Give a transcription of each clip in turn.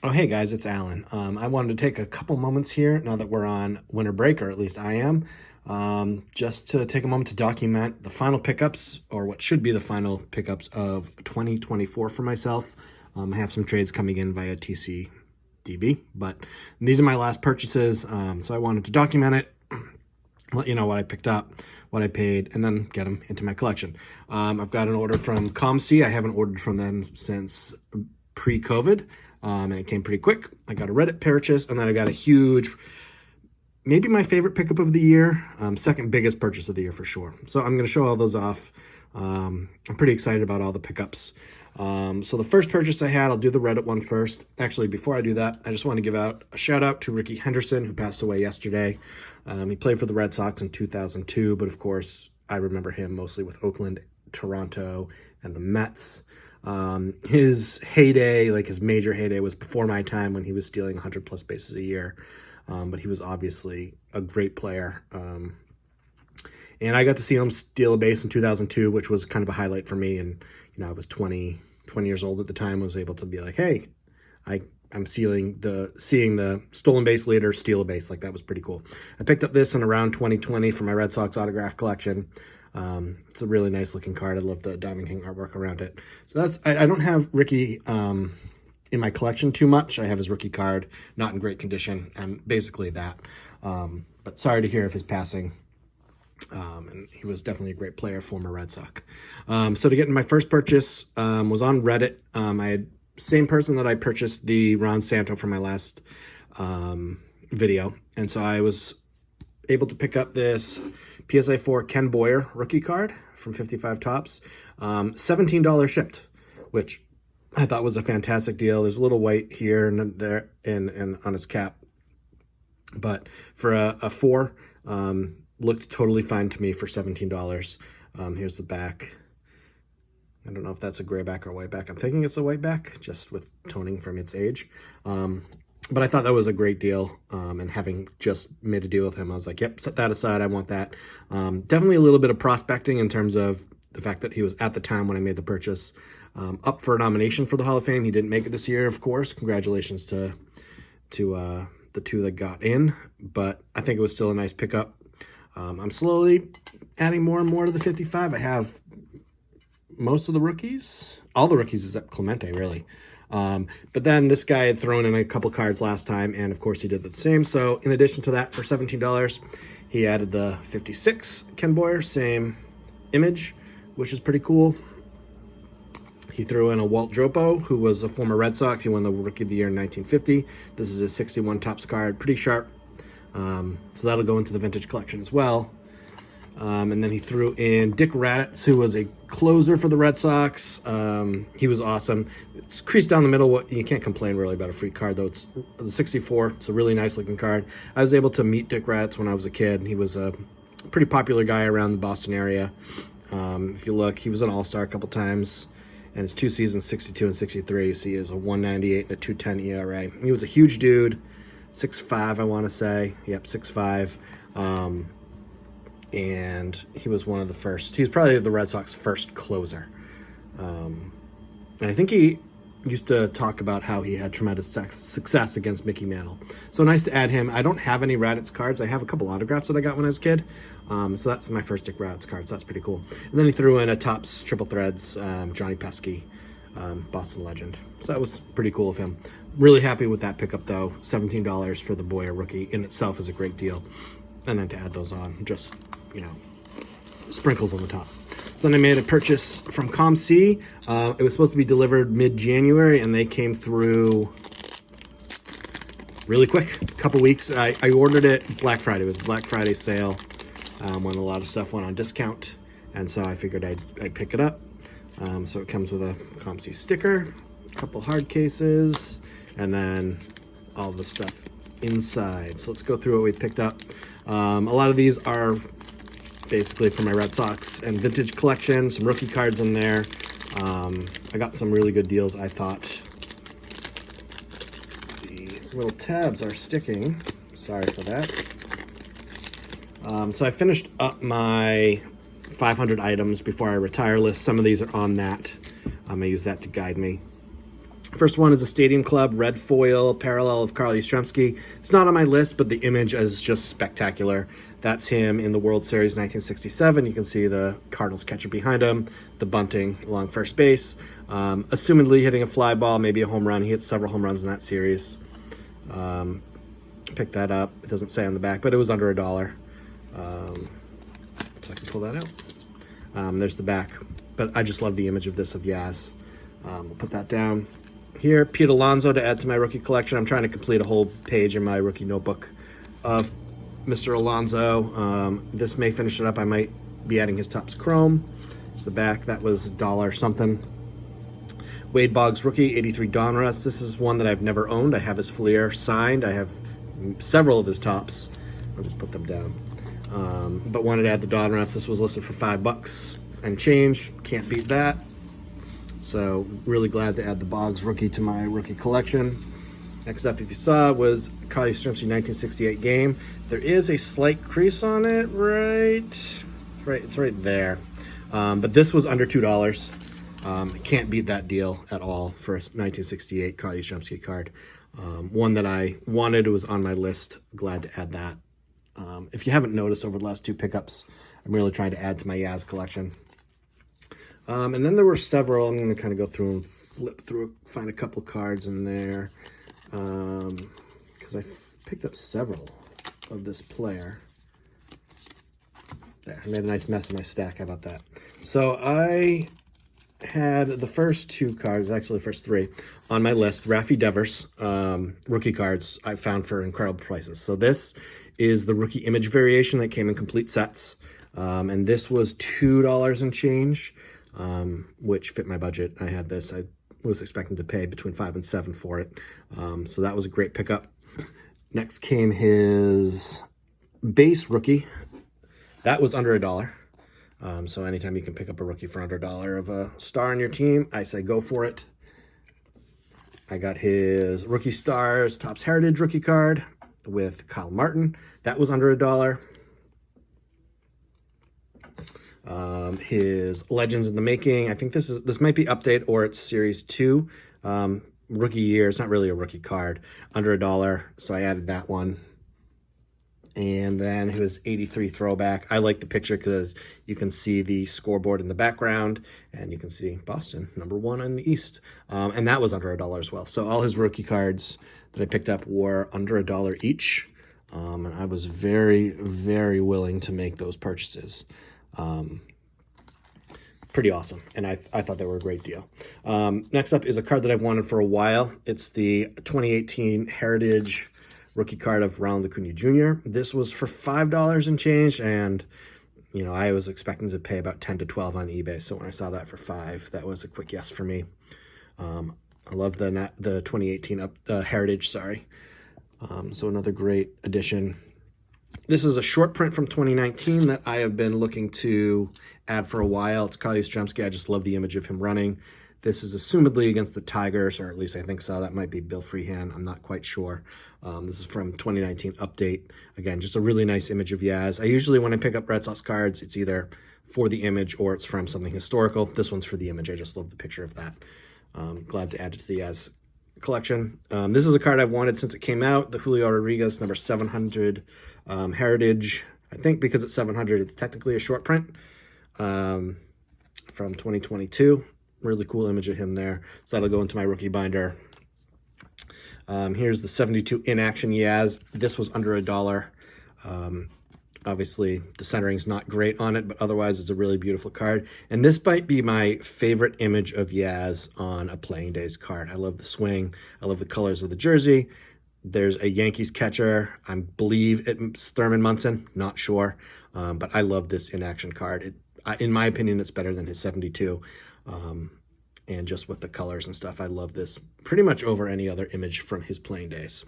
Oh, hey guys, it's Alan. I wanted to take a couple moments here now that we're on winter break, or at least I am, just to take a moment to document the final pickups, or what should be the final pickups of 2024 for myself. I have some trades coming in via TCDB, but these are my last purchases, so I wanted to document it, let you know what I picked up, what I paid, and then get them into my collection. I've got an order from COMC. I haven't ordered from them since pre-COVID. And it came pretty quick. I got a Reddit purchase, and then I got a huge, maybe my favorite pickup of the year, second biggest purchase of the year for sure. So I'm going to show all those off. I'm pretty excited about all the pickups. So the first purchase I had, I'll do the Reddit one first. Actually, before I do that, I just want to give out a shout out to Ricky Henderson, who passed away yesterday. He played for the Red Sox in 2002, but of course, I remember him mostly with Oakland, Toronto, and the Mets. His heyday, like his major heyday, was before my time when he was stealing 100 plus bases a year. But he was obviously a great player. And I got to see him steal a base in 2002, which was kind of a highlight for me. And, I was 20 years old at the time. I was able to be like, hey, I'm seeing the stolen base leader steal a base. Like, that was pretty cool. I picked up this in around 2020 for my Red Sox autograph collection. It's a really nice looking card. I love the Diamond King artwork around it. So I don't have Ricky in my collection too much. I have his rookie card, not in great condition, and basically that. But sorry to hear of his passing. And he was definitely a great player, former Red Sox. So to get in my first purchase was on Reddit. I had same person that I purchased the Ron Santo for my last video. And so I was able to pick up this PSA 4 Ken Boyer rookie card from 55 Tops. $17 shipped, which I thought was a fantastic deal. There's a little white here and there and on his cap. But for a 4, looked totally fine to me for $17. Here's the back. I don't know if that's a gray back or white back. I'm thinking it's a white back, just with toning from its age. But I thought that was a great deal, and having just made a deal with him, I was like, yep, set that aside, I want that. Definitely a little bit of prospecting in terms of the fact that he was, at the time when I made the purchase, up for a nomination for the Hall of Fame. He didn't make it this year, of course. Congratulations to the two that got in, but I think it was still a nice pickup. I'm slowly adding more and more to the 55. I have most of the rookies, all the rookies except Clemente, really. But then this guy had thrown in a couple cards last time, and of course he did the same. So in addition to that, for $17, he added the 56 Ken Boyer, same image, which is pretty cool. He threw in a Walt Dropo, who was a former Red Sox. He won the Rookie of the Year in 1950. This is a 61 Tops card, pretty sharp. So that'll go into the vintage collection as well. And then he threw in Dick Raditz, who was a closer for the Red Sox. He was awesome. It's creased down the middle. You can't complain really about a free card, though. It's the 64. It's a really nice looking card. I was able to meet Dick Raditz when I was a kid. He was a pretty popular guy around the Boston area. If you look, he was an all-star a couple times. And his 2 seasons, 62 and 63, so he has a 198 and a 210 ERA. He was a huge dude, 6'5", I want to say. Yep, 6'5". And he was one of the first. He was probably the Red Sox first closer. And I think he used to talk about how he had tremendous success against Mickey Mantle. So nice to add him. I don't have any Raditz cards. I have a couple autographs that I got when I was a kid. So that's my first Dick Raditz cards. That's pretty cool. And then he threw in a Topps Triple Threads, Johnny Pesky, Boston legend. So that was pretty cool of him. Really happy with that pickup, though. $17 for the Boyer rookie in itself is a great deal. And then to add those on, just, sprinkles on the top. So then I made a purchase from COMC. It was supposed to be delivered mid-January, and they came through really quick, a couple weeks. I ordered it Black Friday. It was a Black Friday sale when a lot of stuff went on discount, and so I figured I'd pick it up. So it comes with a COMC sticker, a couple hard cases, and then all the stuff inside. So let's go through what we picked up. A lot of these are basically for my Red Sox and vintage collection, some rookie cards in there. I got some really good deals, I thought. The little tabs are sticking. Sorry for that. So I finished up my 500 items before I retire list. Some of these are on that. I use that to guide me. First one is a Stadium Club red foil parallel of Carl Yastrzemski. It's not on my list, but the image is just spectacular. That's him in the World Series 1967. You can see the Cardinals catcher behind him, the bunting along first base. Assumedly hitting a fly ball, maybe a home run. He hit several home runs in that series. Picked that up. It doesn't say on the back, but it was under $1. So I can pull that out. There's the back. But I just love the image of this of Yaz. We'll put that down here. Pete Alonso to add to my rookie collection. I'm trying to complete a whole page in my rookie notebook of Mr. Alonso. This may finish it up. I might be adding his Topps Chrome. There's the back. That was $1 something. Wade Boggs rookie, 83 Donruss. This is one that I've never owned. I have his Fleer signed. I have several of his Topps. I'll just put them down. But wanted to add the Donruss. This was listed for $5 and change. Can't beat that. So really glad to add the Boggs rookie to my rookie collection. Next up, if you saw, was Carl Yastrzemski 1968 game. There is a slight crease on it, right? It's right there. But this was under $2. Can't beat that deal at all for a 1968 Carl Yastrzemski card. One that I wanted, was on my list. Glad to add that. If you haven't noticed over the last two pickups, I'm really trying to add to my Yaz collection. And then there were several. I'm going to kind of go through and flip through, find a couple cards in there. Because I picked up several of this player. There, I made a nice mess of my stack. How about that? So I had the first two cards, actually the first three, on my list. Rafi Devers, rookie cards I found for incredible prices. So this is the rookie image variation that came in complete sets. And this was $2 and change, which fit my budget. I had this. I was expecting to pay between $5 and $7 for it. So that was a great pickup. Next came his base rookie. That was under $1. So anytime you can pick up a rookie for under $1 of a star on your team, I say go for it. I got his Rookie Stars Topps Heritage rookie card with Kyle Martin. That was under $1. His Legends in the Making. I think this might be update or it's Series 2. Rookie year. It's not really a rookie card. Under $1. So I added that one. And then his 83 throwback. I like the picture because you can see the scoreboard in the background and you can see Boston, #1 in the East. And that was under $1 as well. So all his rookie cards that I picked up were under $1 each. And I was very, very willing to make those purchases. Pretty awesome. And I thought they were a great deal. Next up is a card that I've wanted for a while. It's the 2018 Heritage rookie card of Ronald Acuna Jr. This was for $5 and change, and you know, I was expecting to pay about 10 to 12 on eBay. So when I saw that for $5, that was a quick yes for me. I love the 2018 Heritage, sorry. So another great addition. This is a short print from 2019 that I have been looking to add for a while. It's Carl Yastrzemski. I just love the image of him running. This is assumedly against the Tigers, or at least I think so. That might be Bill Freehan. I'm not quite sure. This is from 2019 update. Again, just a really nice image of Yaz. I usually, when I pick up Red Sox cards, it's either for the image or it's from something historical. This one's for the image. I just love the picture of that. Glad to add it to the Yaz collection. This is a card I've wanted since it came out. The Julio Rodriguez number 700 Heritage. I think because it's 700, it's technically a short print from 2022. Really cool image of him there. So that'll go into my rookie binder. Here's the 72 in action Yaz. This was under $1. Obviously, the centering's not great on it, but otherwise it's a really beautiful card. And this might be my favorite image of Yaz on a playing days card. I love the swing. I love the colors of the jersey. There's a Yankees catcher. I believe it's Thurman Munson. Not sure. But I love this in action card. In my opinion, it's better than his 72. And just with the colors and stuff, I love this pretty much over any other image from his playing days.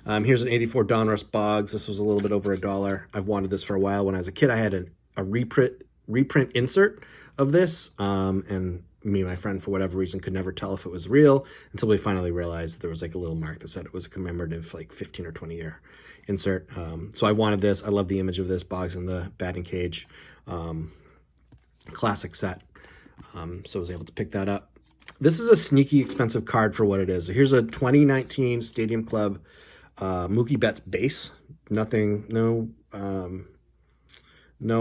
Here's an 84 Donruss Boggs. This was a little bit over $1. I've wanted this for a while. When I was a kid, I had a reprint insert of this. And me and my friend, for whatever reason, could never tell if it was real until we finally realized there was like a little mark that said it was a commemorative, like 15 or 20 year insert. So I wanted this. I love the image of this, Boggs in the batting cage. Classic set. So I was able to pick that up. This is a sneaky expensive card for what it is. So here's a 2019 Stadium Club Mookie Betts base. Nothing, no,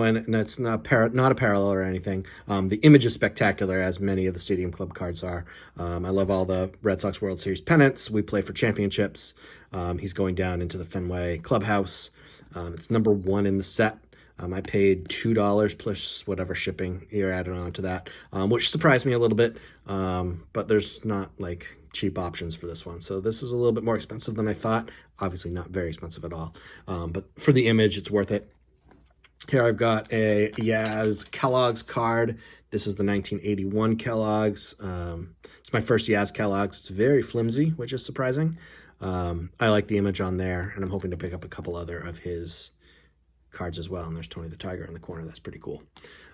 and it's not a parallel or anything. The image is spectacular, as many of the Stadium Club cards are. I love all the Red Sox World Series pennants. We play for championships. He's going down into the Fenway Clubhouse. It's number 1 in the set. I paid $2 plus whatever shipping you're added on to that, which surprised me a little bit. But there's not like cheap options for this one. So this is a little bit more expensive than I thought. Obviously not very expensive at all. But for the image, it's worth it. Here I've got a Yaz Kellogg's card. This is the 1981 Kellogg's. It's my first Yaz Kellogg's. It's very flimsy, which is surprising. I like the image on there, and I'm hoping to pick up a couple other of his cards as well. And there's Tony the Tiger in the corner. That's pretty cool.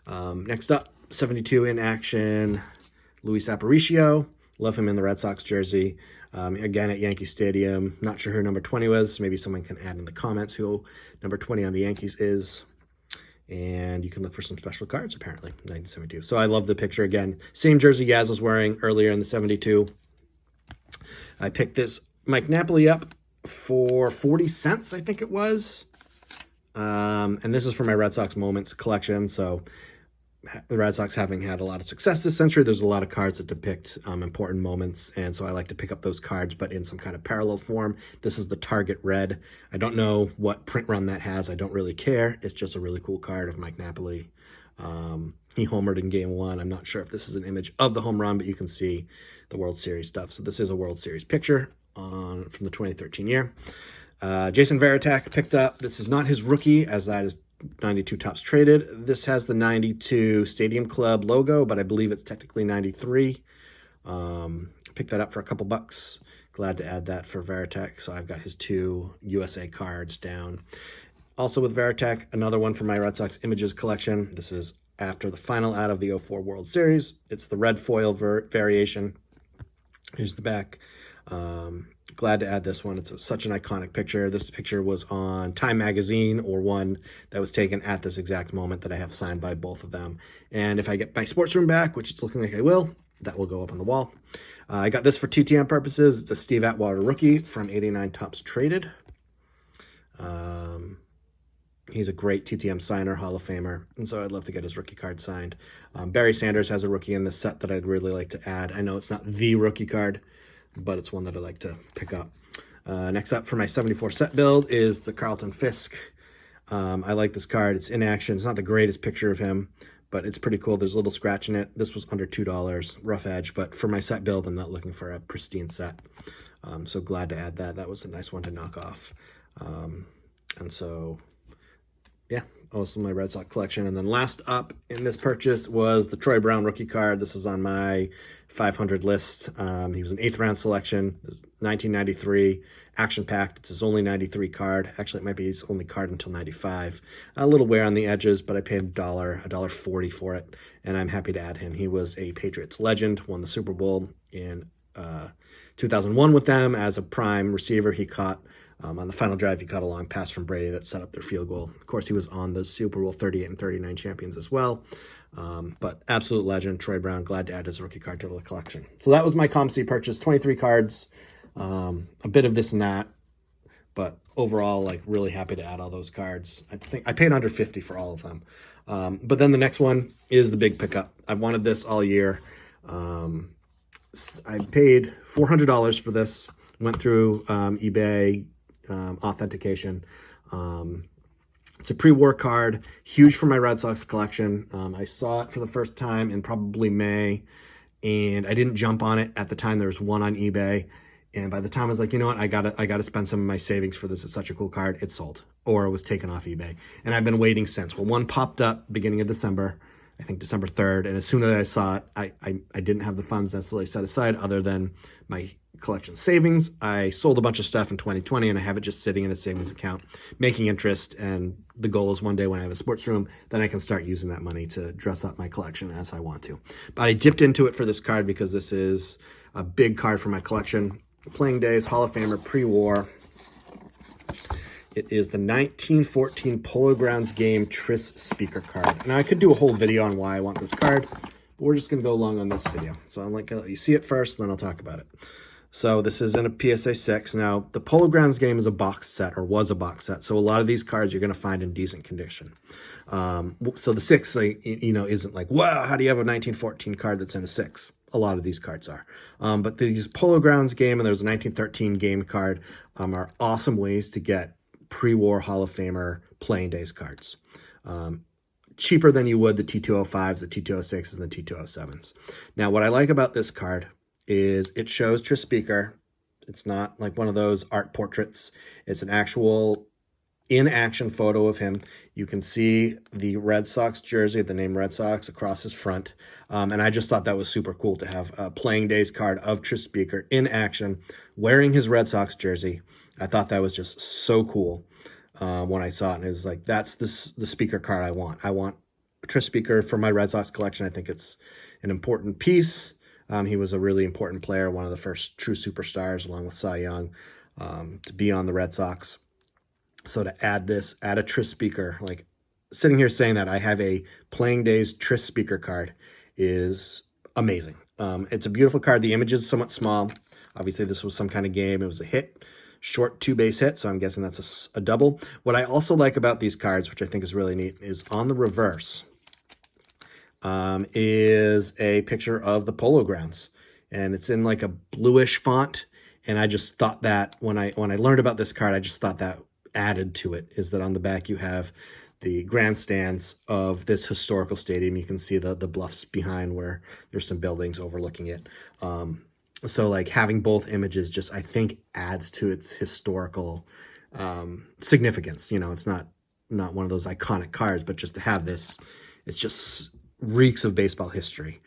Next up, 72 in action, Luis Aparicio. Love him in the Red Sox jersey. Again at Yankee Stadium. Not sure who number 20 was. Maybe someone can add in the comments who number 20 on the Yankees is. And you can look for some special cards, apparently, 1972. So I love the picture again. Same jersey Yaz was wearing earlier in the 72. I picked this Mike Napoli up for 40 cents, I think it was. And this is for my Red Sox Moments collection. So the Red Sox having had a lot of success this century, there's a lot of cards that depict important moments. And so I like to pick up those cards, but in some kind of parallel form. This is the Target Red. I don't know what print run that has. I don't really care. It's just a really cool card of Mike Napoli. He homered in Game 1. I'm not sure if this is an image of the home run, but you can see the World Series stuff. So this is a World Series picture from the 2013 year. Jason Varitek picked up. This is not his rookie, as that is 92 Topps traded. This has the 92 Stadium Club logo, but I believe it's technically 93. Picked that up for a couple bucks. Glad to add that for Varitek. So I've got his 2 USA cards down. Also with Varitek, another one for my Red Sox Images collection. This is after the final out of the 04 World Series. It's the red foil variation. Here's the back. Glad to add this one. It's such an iconic picture. This picture was on Time Magazine, or one that was taken at this exact moment that I have signed by both of them. And if I get my sports room back, which it's looking like I will, that will go up on the wall. I got this for TTM purposes. It's a Steve Atwater rookie from 89 Topps traded. He's a great TTM signer, Hall of Famer, and so I'd love to get his rookie card signed. Barry Sanders has a rookie in this set that I'd really like to add. I know it's not the rookie card, but it's one that I'd like to pick up. Next up for my 74 set build is the Carlton Fisk. I like this card. It's in action. It's not the greatest picture of him, but it's pretty cool. There's a little scratch in it. This was under $2, rough edge, but for my set build, I'm not looking for a pristine set. So glad to add that. That was a nice one to knock off. And so, yeah, also my Red Sox collection. And then last up in this purchase was the Troy Brown rookie card. This is on my 500 list. He was an 8th round selection. This is 1993, action-packed. It's his only 93 card. Actually, it might be his only card until 95. A little wear on the edges, but I paid $1.40 for it, and I'm happy to add him. He was a Patriots legend, won the Super Bowl in 2001 with them as a prime receiver. He caught on the final drive, he caught a long pass from Brady that set up their field goal. Of course, he was on the Super Bowl 38 and 39 champions as well. But absolute legend, Troy Brown. Glad to add his rookie card to the collection. So that was my COMC purchase, 23 cards, a bit of this and that, but overall, like, really happy to add all those cards. I think I paid under $50 for all of them. But then the next one is the big pickup. I've wanted this all year. I paid $400 for this, went through eBay authentication. It's a pre-war card, huge for my Red Sox collection. I saw it for the first time in probably May, and I didn't jump on it at the time. There was one on eBay, and by the time I was like, you know what, I gotta spend some of my savings for this. It's such a cool card. It sold, or it was taken off eBay, and I've been waiting since. Well, one popped up beginning of December, I think December 3rd, and as soon as I saw it, I didn't have the funds necessarily set aside other than my collection savings. I sold a bunch of stuff in 2020, and I have it just sitting in a savings account, making interest, and the goal is one day when I have a sports room, then I can start using that money to dress up my collection as I want to. But I dipped into it for this card because this is a big card for my collection. Playing Days, Hall of Famer, pre-war. It is the 1914 Polo Grounds game Tris speaker card. Now, I could do a whole video on why I want this card, but we're just going to go along on this video. So I'm like, you see it first, and then I'll talk about it. So this is in a PSA 6. Now, the Polo Grounds game is a box set, or was a box set. So a lot of these cards you're going to find in decent condition. So the 6, isn't like, wow, how do you have a 1914 card that's in a 6? A lot of these cards are. But these Polo Grounds game, and there's a 1913 game card, are awesome ways to get pre-war Hall of Famer playing days cards. Cheaper than you would the T205s, the T206s, and the T207s. Now, what I like about this card is it shows Tris Speaker. It's not like one of those art portraits. It's an actual in-action photo of him. You can see the Red Sox jersey, the name Red Sox, across his front. And I just thought that was super cool to have a playing days card of Tris Speaker in action, wearing his Red Sox jersey. I thought that was just so cool when I saw it. And it was like, that's the Speaker card I want. I want Tris Speaker for my Red Sox collection. I think it's an important piece. He was a really important player, one of the first true superstars, along with Cy Young, to be on the Red Sox. So to add a Tris Speaker, like sitting here saying that I have a playing days Tris Speaker card is amazing. It's a beautiful card. The image is somewhat small. Obviously, this was some kind of game. It was a hit, short 2-base hit, so I'm guessing that's a double. What I also like about these cards, which I think is really neat, is on the reverse is a picture of the Polo Grounds, and it's in like a bluish font. And I just thought that when I learned about this card, I just thought that added to it, is that on the back you have the grandstands of this historical stadium. You can see the bluffs behind where there's some buildings overlooking it. So like having both images just, I think, adds to its historical significance. You know, it's not one of those iconic cards, but just to have this, it's just reeks of baseball history.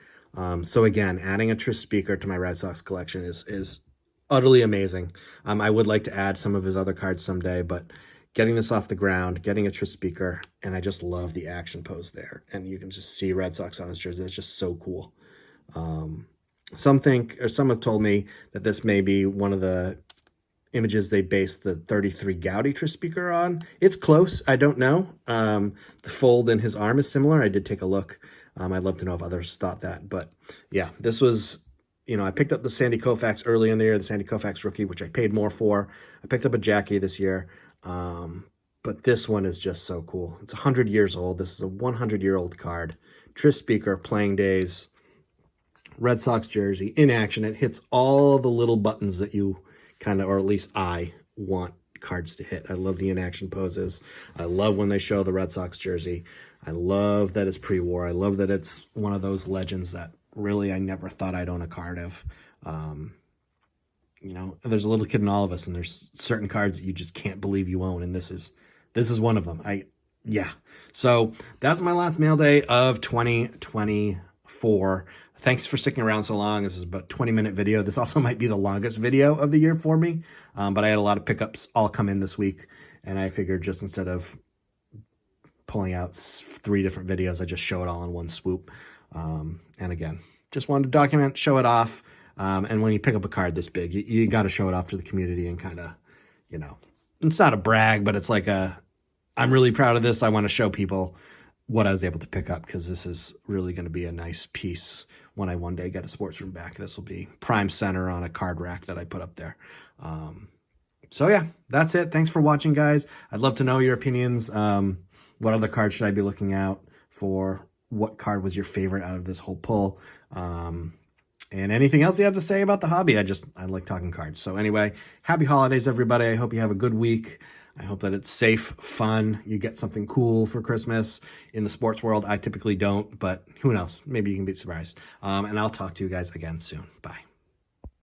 So again, adding a Tris Speaker to my Red Sox collection is utterly amazing. I would like to add some of his other cards someday, but getting this off the ground, getting a Tris Speaker, and I just love the action pose there. And you can just see Red Sox on his jersey. It's just so cool. Some have told me that this may be one of the images they based the 33 Gaudy Tris Speaker on. It's close. I don't know. The fold in his arm is similar. I did take a look. I'd love to know if others thought that. But yeah, this was, I picked up the Sandy Koufax early in the year, the Sandy Koufax rookie, which I paid more for. I picked up a Jackie this year. But this one is just so cool. It's 100 years old. This is a 100-year-old card. Tris Speaker, playing days, Red Sox jersey, in action. It hits all the little buttons that you kind of, or at least I, want cards to hit. I love the in-action poses. I love when they show the Red Sox jersey. I love that it's pre-war. I love that it's one of those legends that really I never thought I'd own a card of. There's a little kid in all of us, and there's certain cards that you just can't believe you own, and this is one of them. So that's my last mail day of 2024. Thanks for sticking around so long. This is about a 20-minute video. This also might be the longest video of the year for me, but I had a lot of pickups all come in this week, and I figured just instead of pulling out 3 different videos, I just show it all in one swoop. And again, just wanted to document, show it off. And when you pick up a card this big, you got to show it off to the community and kind of, it's not a brag, but it's like I'm really proud of this. I want to show people what I was able to pick up, because this is really going to be a nice piece when I one day get a sports room back. This will be prime center on a card rack that I put up there. So yeah, that's it. Thanks for watching, guys. I'd love to know your opinions. What other cards should I be looking out for? What card was your favorite out of this whole pull? And anything else you have to say about the hobby. I like talking cards. So anyway, happy holidays, everybody. I hope you have a good week. I hope that it's safe, fun. You get something cool for Christmas. In the sports world, I typically don't, but who knows? Maybe you can be surprised. And I'll talk to you guys again soon. Bye.